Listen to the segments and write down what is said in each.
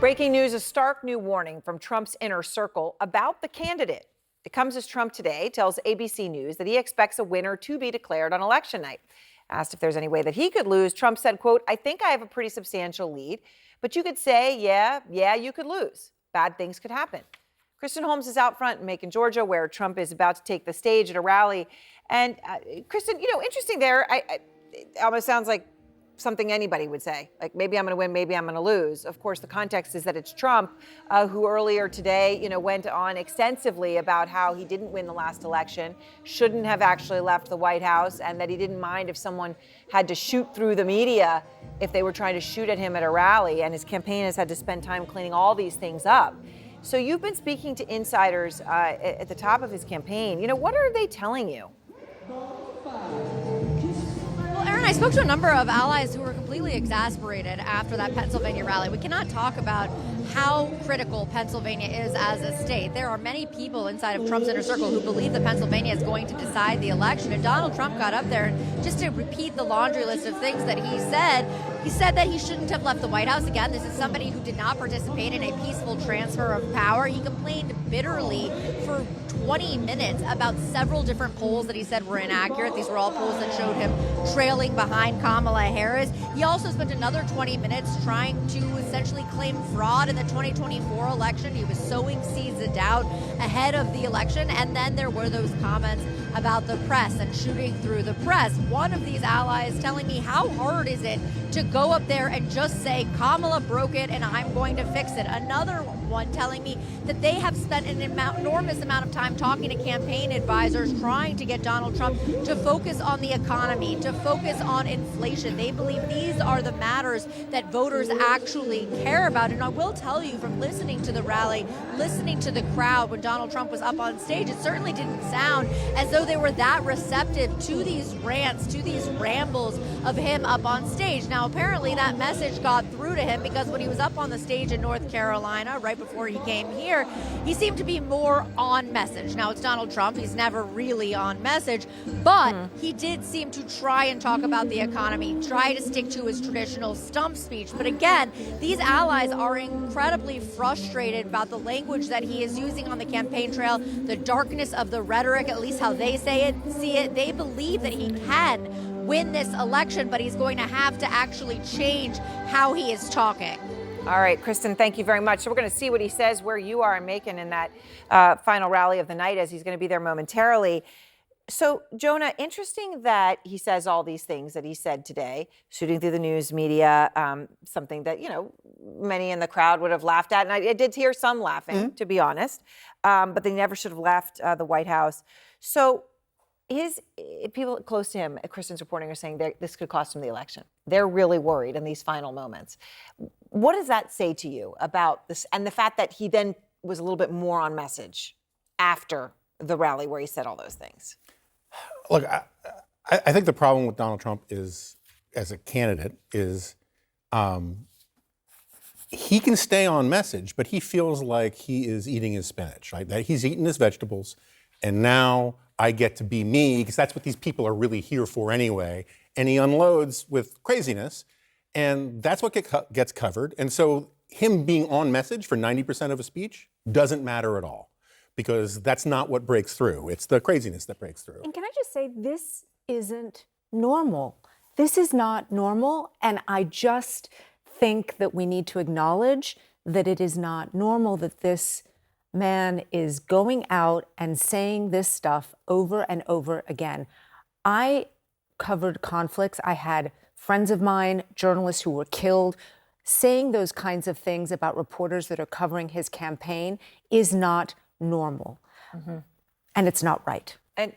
Breaking news, a stark new warning from Trump's inner circle about the candidate. It comes as Trump today tells ABC News that he expects a winner to be declared on election night. Asked if there's any way that he could lose, Trump said, quote, "I think I have a pretty substantial lead, but you could say, yeah, you could lose. Bad things could happen." Kristen Holmes is out front in Macon, Georgia, where Trump is about to take the stage at a rally. And Kristen, interesting there. It almost sounds like something anybody would say, like maybe I'm going to win, maybe I'm going to lose. Of course, the context is that it's Trump who earlier today, went on extensively about how he didn't win the last election, shouldn't have actually left the White House, and that he didn't mind if someone had to shoot through the media if they were trying to shoot at him at a rally. And his campaign has had to spend time cleaning all these things up. So you've been speaking to insiders at the top of his campaign. What are they telling you? Well, Aaron, I spoke to a number of allies who were completely exasperated after that Pennsylvania rally. We cannot talk about how critical Pennsylvania is as a state. There are many people inside of Trump's inner circle who believe that Pennsylvania is going to decide the election. And Donald Trump got up there, and just to repeat the laundry list of things that he said that he shouldn't have left the White House. Again, this is somebody who did not participate in a peaceful transfer of power. He complained bitterly for 20 minutes about several different polls that he said were inaccurate. These were all polls that showed him trailing behind Kamala Harris. He also spent another 20 minutes trying to essentially claim fraud in the 2024 election. He was sowing seeds of doubt ahead of the election. And then there were those comments about the press and shooting through the press. One of these allies telling me, how hard is it to go up there and just say, Kamala broke it and I'm going to fix it? Another one telling me that they have spent an enormous amount of time talking to campaign advisors, trying to get Donald Trump to focus on the economy, to focus on inflation. They believe these are the matters that voters actually care about. And I will tell you, from listening to the rally, listening to the crowd when Donald Trump was up on stage, it certainly didn't sound as though they were that receptive to these rants, to these rambles of him up on stage. Now, apparently that message got through to him, because when he was up on the stage in North Carolina, right before he came here, he seemed to be more on message. Now, it's Donald Trump. He's never really on message, but he did seem to try and talk about the economy, try to stick to his traditional stump speech. But again, these allies are incredibly frustrated about the language that he is using on the campaign trail, the darkness of the rhetoric, at least how they see it. They believe that he can win this election, but he's going to have to actually change how he is talking. All right, Kristen, thank you very much. So we're going to see what he says where you are in Macon in that final rally of the night, as he's going to be there momentarily. So, Jonah, interesting that he says all these things that he said today, shooting through the news media, something that, many in the crowd would have laughed at. And I did hear some laughing, to be honest, but they never should have left the White House. So people close to him, Kristen's reporting, are saying this could cost him the election. They're really worried in these final moments. What does that say to you about this and the fact that he then was a little bit more on message after the rally where he said all those things? Look, I think the problem with Donald Trump is, as a candidate, is he can stay on message, but he feels like he is eating his spinach, right? That he's eating his vegetables, and now I get to be me, because that's what these people are really here for anyway. And he unloads with craziness, and that's what gets covered. And so him being on message for 90% of a speech doesn't matter at all, because that's not what breaks through. It's the craziness that breaks through. And can I just say, this isn't normal. This is not normal. And I just think that we need to acknowledge that it is not normal that this man is going out and saying this stuff over and over again. I covered conflicts. I had friends of mine, journalists who were killed. Saying those kinds of things about reporters that are covering his campaign is not normal. And it's not right. And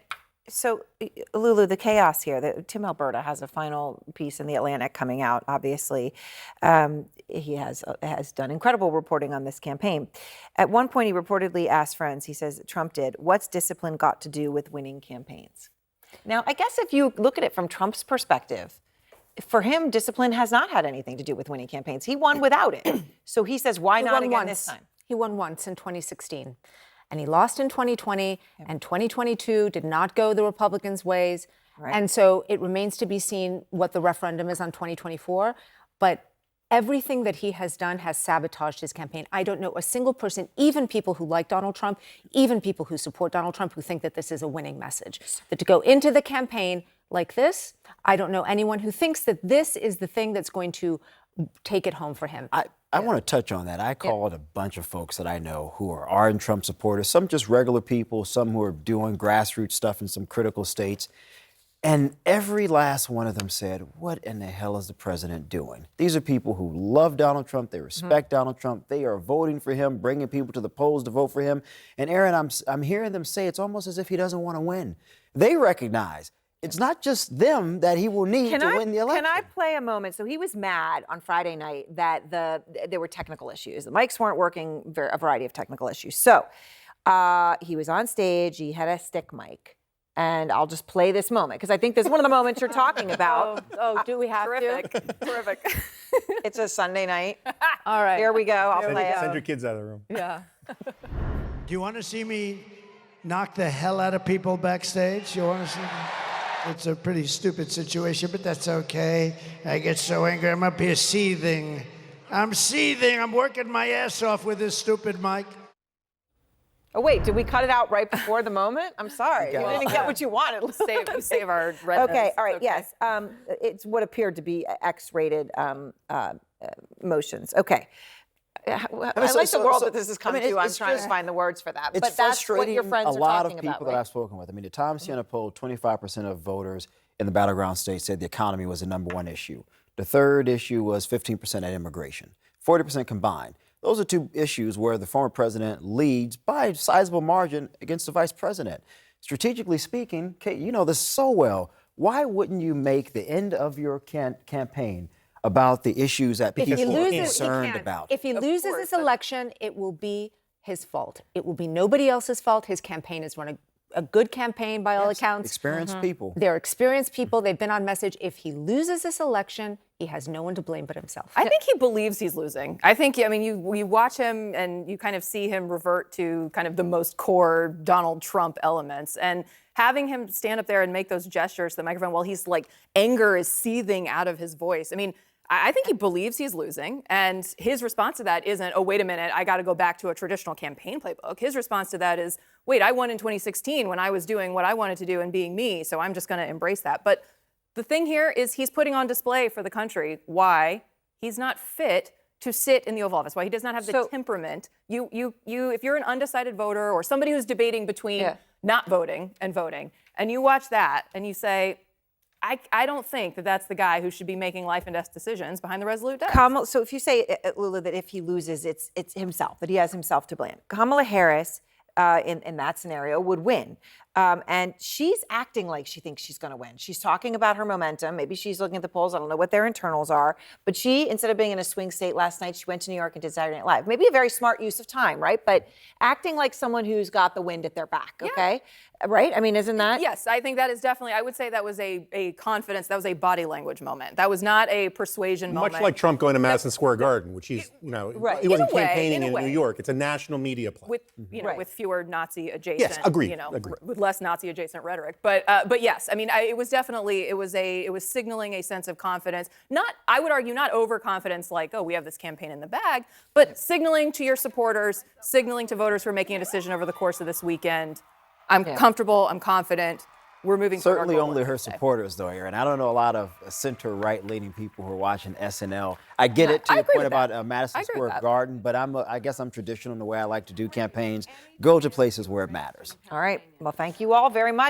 so, Lulu, the chaos here, Tim Alberta has a final piece in The Atlantic coming out, obviously. He has done incredible reporting on this campaign. At one point, he reportedly asked friends, he says, Trump did, "What's discipline got to do with winning campaigns?" Now, I guess if you look at it from Trump's perspective, for him, discipline has not had anything to do with winning campaigns. He won without it. So he says, why not again this time? He won once in 2016. And he lost in 2020, and 2022 did not go the Republicans' ways. Right. And so it remains to be seen what the referendum is on 2024. But Everything that he has done has sabotaged his campaign. I don't know a single person, even people who like Donald Trump, even people who support Donald Trump, who think that this is a winning message. That to go into the campaign like this, I don't know anyone who thinks that this is the thing that's going to take it home for him. I want to touch on that. I called a bunch of folks that I know who are ardent Trump supporters, some just regular people, some who are doing grassroots stuff in some critical states. And every last one of them said, what in the hell is the president doing? These are people who love Donald Trump. They respect Donald Trump. They are voting for him, bringing people to the polls to vote for him. And Aaron, I'm hearing them say it's almost as if he doesn't want to win. They recognize it's not just them that he will need to win the election. Can I play a moment? So he was mad on Friday night that there were technical issues. The mics weren't working, a variety of technical issues. So he was on stage. He had a stick mic. And I'll just play this moment because I think this is one of the moments you're talking about. Do we have Terrific. to? Terrific. It's a Sunday night. All right. Here we go. I'll play it. Send your kids out of the room. Yeah. Do you want to see me knock the hell out of people backstage? You want to see me? It's a pretty stupid situation, but that's okay. I get so angry. I'm up here seething. I'm seething. I'm working my ass off with this stupid mic. Oh, wait, did we cut it out right before the moment? I'm sorry. You didn't get what you wanted. Save our redness. Okay, all right, Okay. yes. It's what appeared to be X-rated motions. Okay. I like the world that this has come to. I'm trying to find the words for that. It's But that's what your frustrating friends a are lot talking of people about, that right? I've spoken with. I mean, the Tom Siena poll, 25% of voters in the battleground states said the economy was the #1 issue. The third issue was 15% at immigration, 40% combined. Those are two issues where the former president leads by a sizable margin against the vice president. Strategically speaking, Kate, you know this so well. Why wouldn't you make the end of your campaign about the issues that people are concerned about? If he loses this election, it will be his fault. It will be nobody else's fault. His campaign has run a good campaign by all accounts. Experienced people. They're experienced people. They've been on message. If he loses this election, he has no one to blame but himself. I think he believes he's losing. I think, I mean, you watch him and you kind of see him revert to kind of the most core Donald Trump elements. And having him stand up there and make those gestures to the microphone while he's like, anger is seething out of his voice. I mean, I think he believes he's losing. And his response to that isn't, oh, wait a minute, I got to go back to a traditional campaign playbook. His response to that is, wait, I won in 2016 when I was doing what I wanted to do and being me. So I'm just going to embrace that. But the thing here is he's putting on display for the country why he's not fit to sit in the Oval Office, why he does not have the temperament. If you're an undecided voter or somebody who's debating between not voting and voting, and you watch that and you say, I don't think that that's the guy who should be making life and death decisions behind the Resolute desk. So if you say, Lula, that if he loses, it's himself, that he has himself to blame. Kamala Harris, in that scenario, would win. And she's acting like she thinks she's going to win. She's talking about her momentum. Maybe she's looking at the polls. I don't know what their internals are. But she, instead of being in a swing state last night, she went to New York and did Saturday Night Live. Maybe a very smart use of time, right? But acting like someone who's got the wind at their back, okay? Right? I mean, isn't that? Yes, I think that is definitely, I would say that was a confidence, that was a body language moment. That was not a persuasion moment. Much like Trump going to Madison Square Garden, which he's, he wasn't campaigning in New York. It's a national media play. With, with fewer Nazi adjacent, Yes, agreed. With less Nazi adjacent rhetoric. But yes, I mean, it was definitely, it was signaling a sense of confidence. Not, I would argue, not overconfidence like, oh, we have this campaign in the bag, but signaling to your supporters, signaling to voters who are making a decision over the course of this weekend, I'm comfortable, I'm confident, we're moving forward. Certainly only her supporters, though, Aaron. I don't know a lot of center-right leaning people who are watching SNL. I get it to your point about Madison Square Garden, but I guess I'm traditional in the way I like to do campaigns. Go to places where it matters. All right. Well, thank you all very much.